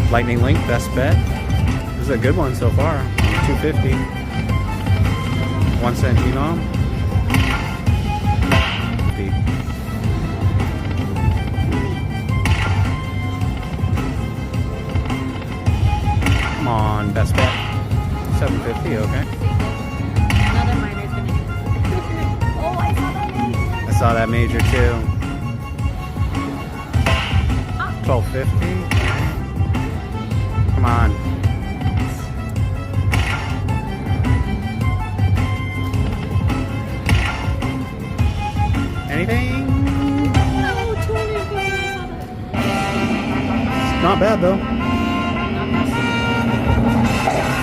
Lightning Link, best bet. This is a good one so far. 250. 1 cent denom. 50. Come on, best bet. 750, okay. Another miner's gonna hit. Oh, I saw that major. I saw that major too. 1250. Come on. Anything? No, 250. Not bad though. Not bad.